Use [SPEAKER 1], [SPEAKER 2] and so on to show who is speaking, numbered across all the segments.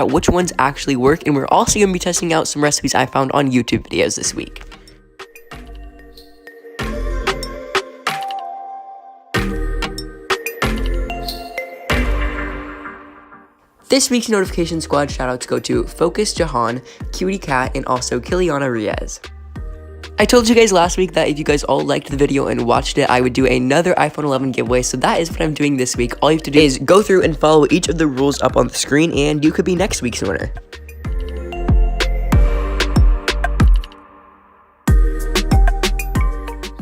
[SPEAKER 1] out which ones actually work, and we're also going to be testing out some recipes I found on YouTube videos this week. This week's notification squad shoutouts go to Focus Jahan, Cutie Cat, and also Kiliana Riez. I told you guys last week that if you guys all liked the video and watched it, I would do another iPhone 11 giveaway, so that is what I'm doing this week. All you have to do is go through and follow each of the rules up on the screen, and you could be next week's winner.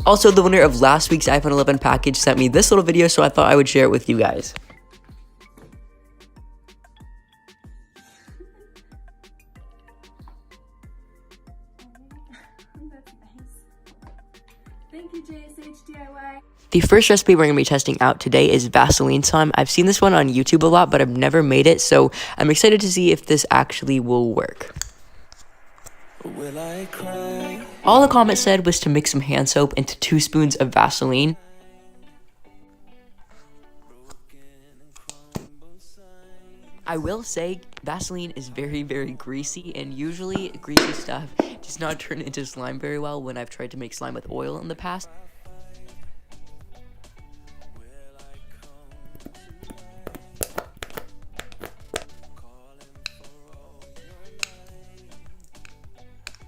[SPEAKER 1] Also, the winner of last week's iPhone 11 package sent me this little video, so I thought I would share it with you guys.
[SPEAKER 2] Thank you, JSH DIY.
[SPEAKER 1] The first recipe we're going to be testing out today is Vaseline slime. I've seen this one on YouTube a lot, but I've never made it, so I'm excited to see if this actually will work. All the comment said was to mix some hand soap into 2 spoons of Vaseline. I will say Vaseline is very, very greasy, and usually greasy stuff does not turn into slime very well when I've tried to make slime with oil in the past.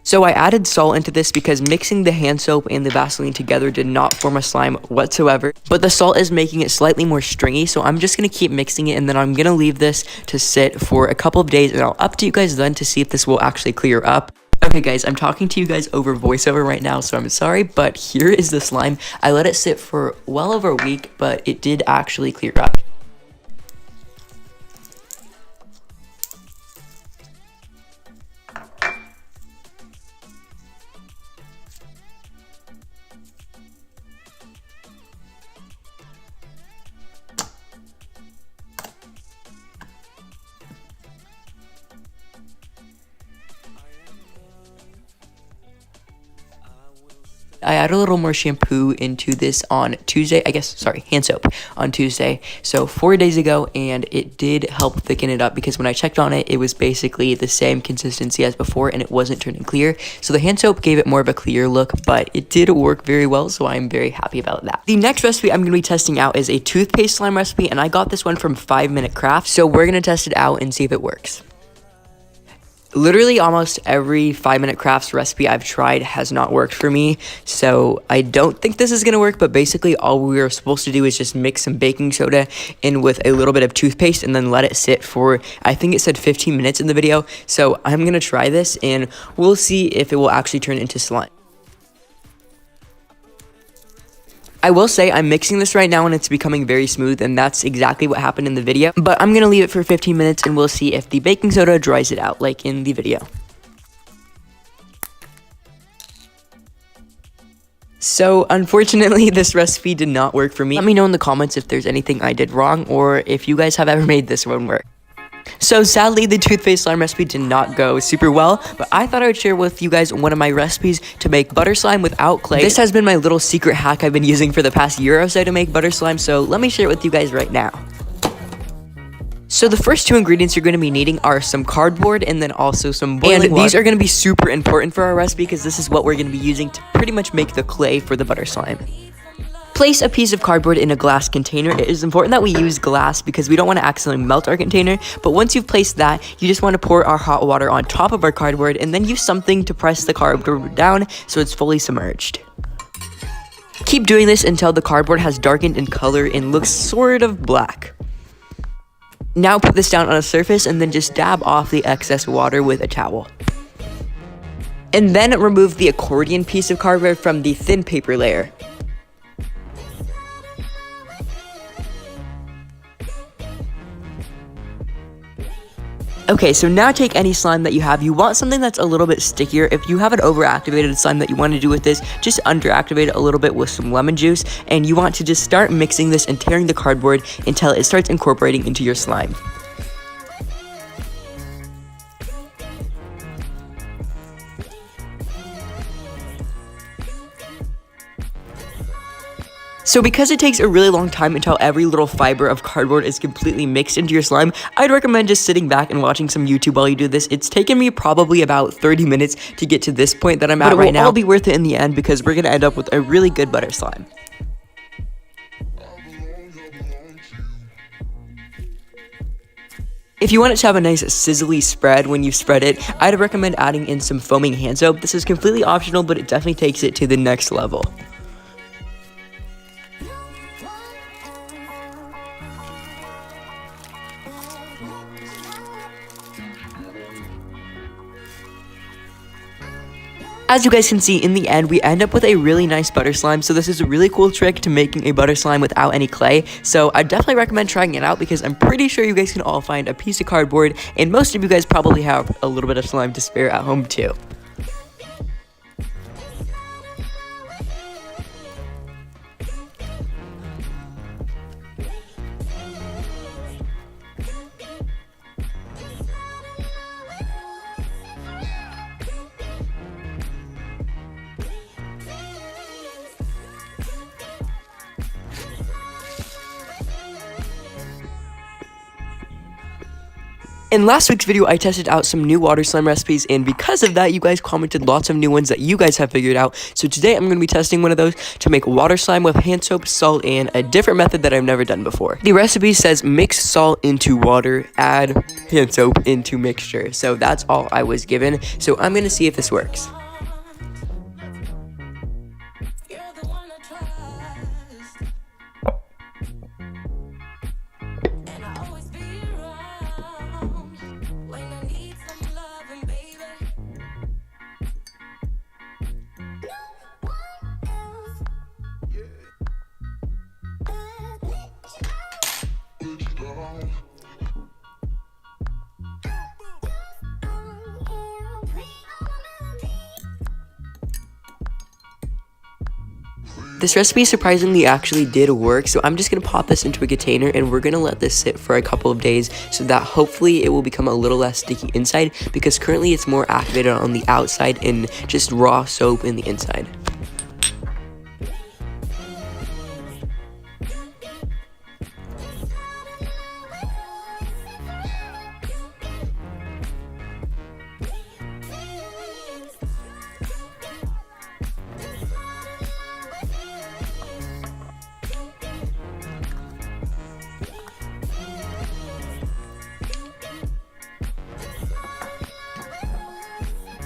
[SPEAKER 1] So I added salt into this because mixing the hand soap and the Vaseline together did not form a slime whatsoever. But the salt is making it slightly more stringy, so I'm just going to keep mixing it, and then I'm going to leave this to sit for a couple of days, and I'll update you guys then to see if this will actually clear up. Okay guys, I'm talking to you guys over voiceover right now, so I'm sorry, but here is the slime. I let it sit for well over a week, but it did actually clear up. I added a little more shampoo into this on Tuesday, hand soap on Tuesday, so 4 days ago, and it did help thicken it up because when I checked on it, it was basically the same consistency as before and it wasn't turning clear. So the hand soap gave it more of a clear look, but it did work very well, so I'm very happy about that. The next recipe I'm going to be testing out is a toothpaste slime recipe, and I got this one from 5 Minute Crafts, so we're going to test it out and see if it works. Literally almost every 5 Minute Crafts recipe I've tried has not worked for me, so I don't think this is going to work, but basically all we were supposed to do is just mix some baking soda in with a little bit of toothpaste and then let it sit for, I think it said 15 minutes in the video, so I'm going to try this and we'll see if it will actually turn into slime. I will say I'm mixing this right now and it's becoming very smooth, and that's exactly what happened in the video. But I'm going to leave it for 15 minutes and we'll see if the baking soda dries it out like in the video. So unfortunately this recipe did not work for me. Let me know in the comments if there's anything I did wrong or if you guys have ever made this one work. So sadly, the toothpaste slime recipe did not go super well, but I thought I would share with you guys one of my recipes to make butter slime without clay. This has been my little secret hack I've been using for the past year or so to make butter slime, so let me share it with you guys right now. So the first 2 ingredients you're going to be needing are some cardboard and then also some boiling water. These are going to be super important for our recipe because this is what we're going to be using to pretty much make the clay for the butter slime. Place a piece of cardboard in a glass container. It is important that we use glass because we don't want to accidentally melt our container, but once you've placed that, you just want to pour our hot water on top of our cardboard and then use something to press the cardboard down so it's fully submerged. Keep doing this until the cardboard has darkened in color and looks sort of black. Now put this down on a surface and then just dab off the excess water with a towel. And then remove the accordion piece of cardboard from the thin paper layer. Okay, so now take any slime that you have. You want something that's a little bit stickier. If you have an overactivated slime that you want to do with this, just underactivate it a little bit with some lemon juice, and you want to just start mixing this and tearing the cardboard until it starts incorporating into your slime. So because it takes a really long time until every little fiber of cardboard is completely mixed into your slime, I'd recommend just sitting back and watching some YouTube while you do this. It's taken me probably about 30 minutes to get to this point that I'm at right now. But it will all be worth it in the end because we're going to end up with a really good butter slime. If you want it to have a nice sizzly spread when you spread it, I'd recommend adding in some foaming hand soap. This is completely optional, but it definitely takes it to the next level. As you guys can see, in the end, we end up with a really nice butter slime. So this is a really cool trick to making a butter slime without any clay. So I definitely recommend trying it out because I'm pretty sure you guys can all find a piece of cardboard, and most of you guys probably have a little bit of slime to spare at home too. In last week's video, I tested out some new water slime recipes, and because of that, you guys commented lots of new ones that you guys have figured out. So today, I'm going to be testing one of those to make water slime with hand soap, salt, and a different method that I've never done before. The recipe says mix salt into water, add hand soap into mixture. So that's all I was given. So I'm going to see if this works. This recipe surprisingly actually did work, so I'm just going to pop this into a container and we're going to let this sit for a couple of days so that hopefully it will become a little less sticky inside, because currently it's more activated on the outside and just raw soap in the inside.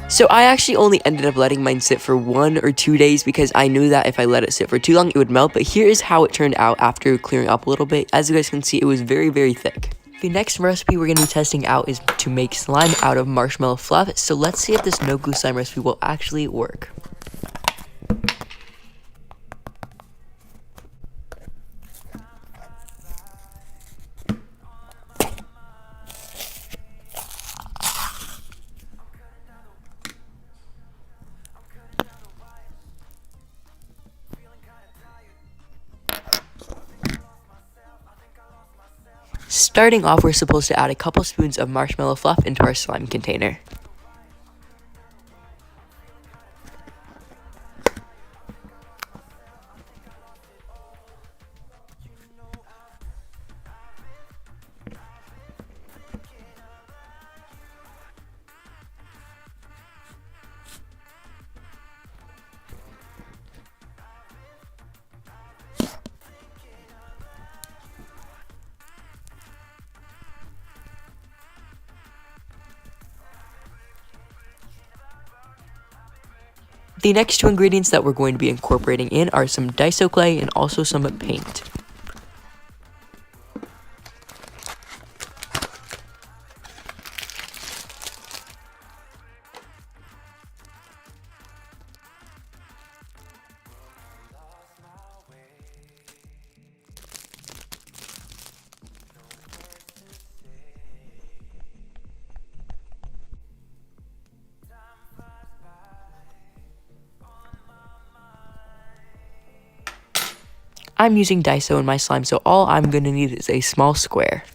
[SPEAKER 1] So I actually only ended up letting mine sit for 1 or 2 days because I knew that if I let it sit for too long, it would melt. But here is how it turned out after clearing up a little bit. As you guys can see, it was very, very thick. The next recipe we're going to be testing out is to make slime out of marshmallow fluff. So let's see if this no glue slime recipe will actually work. Starting off, we're supposed to add a couple spoons of marshmallow fluff into our slime container. The next two ingredients that we're going to be incorporating in are some Daiso clay and also some paint. I'm using Daiso in my slime, so all I'm going to need is a small square.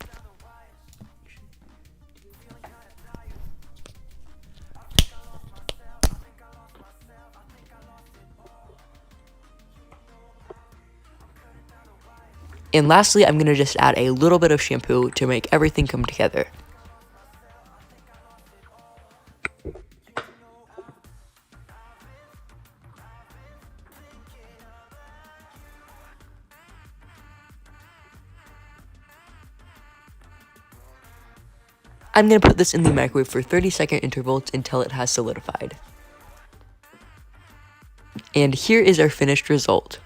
[SPEAKER 1] And lastly, I'm going to just add a little bit of shampoo to make everything come together. I'm going to put this in the microwave for 30-second intervals until it has solidified. And here is our finished result.